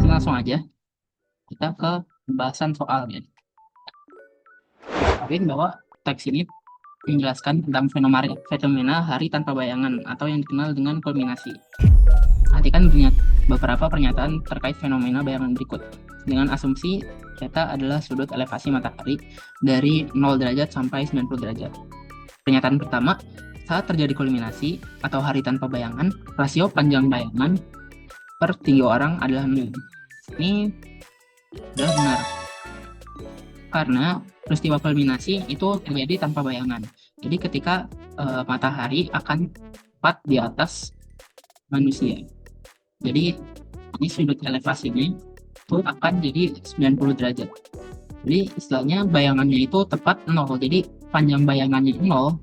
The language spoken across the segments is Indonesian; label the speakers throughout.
Speaker 1: Langsung aja kita ke pembahasan soalnya. Mungkin bahwa teks ini menjelaskan tentang fenomena hari tanpa bayangan atau yang dikenal dengan kulminasi. Perhatikan beberapa pernyataan terkait fenomena bayangan berikut. Dengan asumsi theta adalah sudut elevasi matahari dari 0 derajat sampai 90 derajat. Pernyataan pertama, saat terjadi kulminasi atau hari tanpa bayangan, rasio panjang bayangan per tinggi orang adalah 0. Ini adalah benar, karena peristiwa kulminasi itu terjadi tanpa bayangan. Jadi ketika matahari akan tepat di atas manusia. Jadi ini sudut elevasinya itu akan jadi 90 derajat. Jadi istilahnya bayangannya itu tepat 0. Jadi panjang bayangannya 0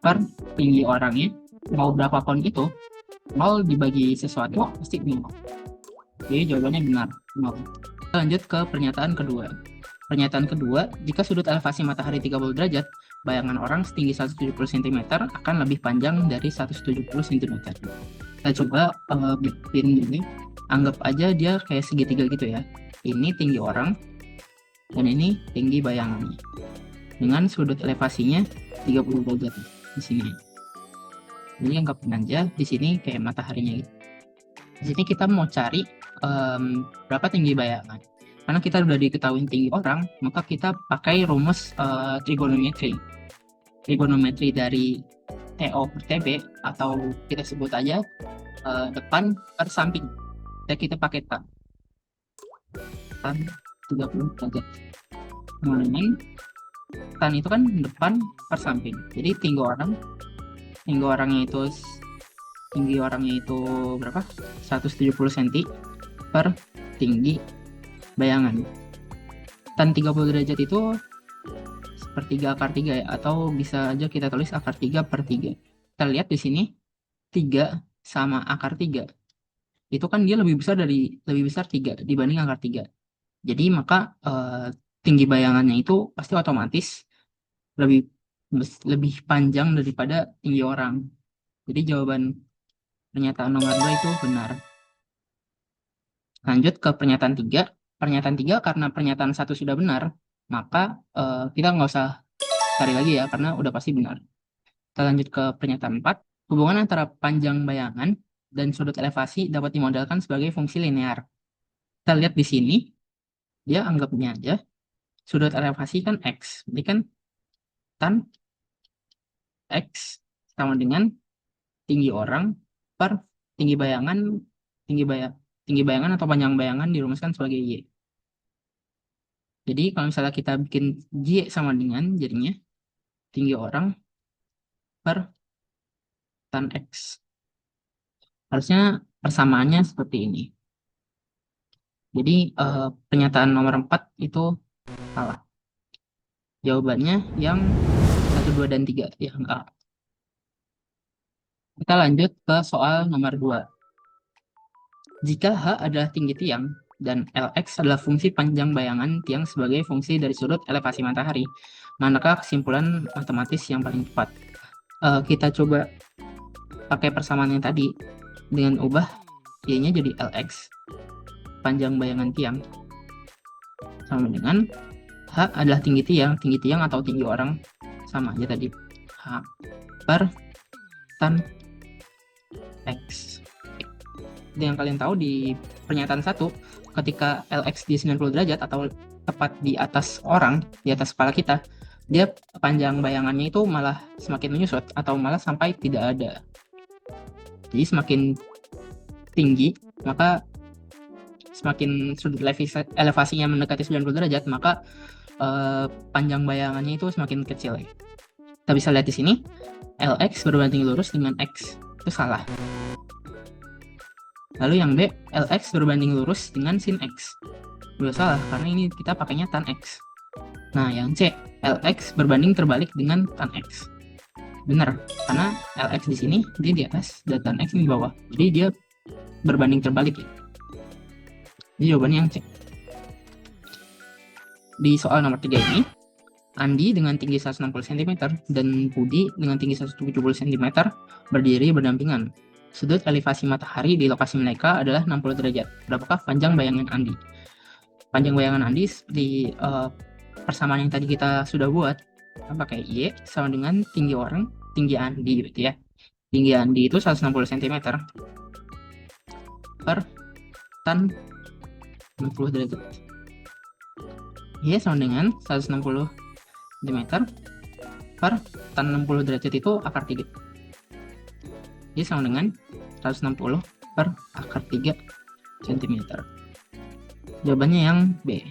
Speaker 1: per tinggi orangnya, mau berapapun itu, 0 dibagi sesuatu pasti 0. Jadi jawabannya benar, 0. Lanjut ke pernyataan kedua. Pernyataan kedua, jika sudut elevasi matahari 30 derajat, bayangan orang setinggi 170 cm akan lebih panjang dari 170 cm. Kita coba bikin ini, anggap aja dia kayak segitiga gitu ya. Ini tinggi orang, dan ini tinggi bayangannya. Dengan sudut elevasinya 30 derajat di sini. Jadi anggap aja di sini kayak mataharinya gitu. Di sini kita mau cari berapa tinggi bayangan. Karena kita udah diketahui tinggi orang, maka kita pakai rumus trigonometri. Trigonometri dari TO per TB, atau kita sebut aja depan per samping. Kita pakai tan 30 derajat. Mengenai tan itu kan depan per samping. Jadi tinggi orangnya itu berapa? 170 cm per tinggi bayangan. Tan 30 derajat itu sepertiga akar 3 ya, atau bisa aja kita tulis akar 3 per 3. Kita lihat di sini 3 sama akar 3. Itu kan dia lebih besar 3 dibanding akar 3. Jadi maka tinggi bayangannya itu pasti otomatis lebih panjang daripada tinggi orang. Jadi jawaban pernyataan nomor 2 itu benar. Lanjut ke pernyataan 3. Pernyataan 3, karena pernyataan 1 sudah benar, maka kita nggak usah cari lagi ya, karena udah pasti benar. Kita lanjut ke pernyataan 4. Hubungan antara panjang bayangan dan sudut elevasi dapat dimodelkan sebagai fungsi linear. Kita lihat di sini, dia anggapnya aja sudut elevasi kan X. Jadi kan tan X sama dengan tinggi orang per tinggi bayangan atau panjang bayangan dirumuskan sebagai Y. Jadi kalau misalnya kita bikin Y sama dengan, jadinya tinggi orang per tan X. Harusnya persamaannya seperti ini. Jadi pernyataan nomor 4 itu salah. Jawabannya yang 1, 2, dan 3, yang A. Kita lanjut ke soal nomor 2. Jika H adalah tinggi tiang dan Lx adalah fungsi panjang bayangan tiang sebagai fungsi dari sudut elevasi matahari, manakah kesimpulan matematis yang paling tepat? Kita coba pakai persamaan yang tadi dengan ubah Y-nya jadi Lx, panjang bayangan tiang, sama dengan H adalah tinggi tiang atau tinggi orang, sama aja tadi, H per tan X. Yang kalian tahu di pernyataan 1, ketika Lx di 90 derajat atau tepat di atas orang, di atas kepala kita, dia panjang bayangannya itu malah semakin menyusut atau malah sampai tidak ada. Jadi semakin tinggi, maka semakin sudut elevasinya mendekati 90 derajat, maka panjang bayangannya itu semakin kecil. Kita bisa lihat di sini, Lx berbanding lurus dengan X. Itu salah. Lalu yang B, Lx berbanding lurus dengan sin X. Juga salah, karena ini kita pakainya tan X. Nah, yang C, Lx berbanding terbalik dengan tan X. Benar, karena Lx di sini dia di atas dan tan X di bawah. Jadi dia berbanding terbalik ya. Jadi jawabannya yang C. Di soal nomor 3 ini, Andi dengan tinggi 160 cm dan Budi dengan tinggi 170 cm berdiri berdampingan. Sudut elevasi matahari di lokasi mereka adalah 60 derajat. Berapakah panjang bayangan Andi? Panjang bayangan Andi di persamaan yang tadi kita sudah buat, pakai Y sama dengan tinggi Andi gitu ya. Tinggi Andi itu 160 cm per tan 60 derajat. Y sama dengan 160 cm per tan 60 derajat itu akar 3. Y sama dengan 160 per akar 3 cm. Jawabannya yang B.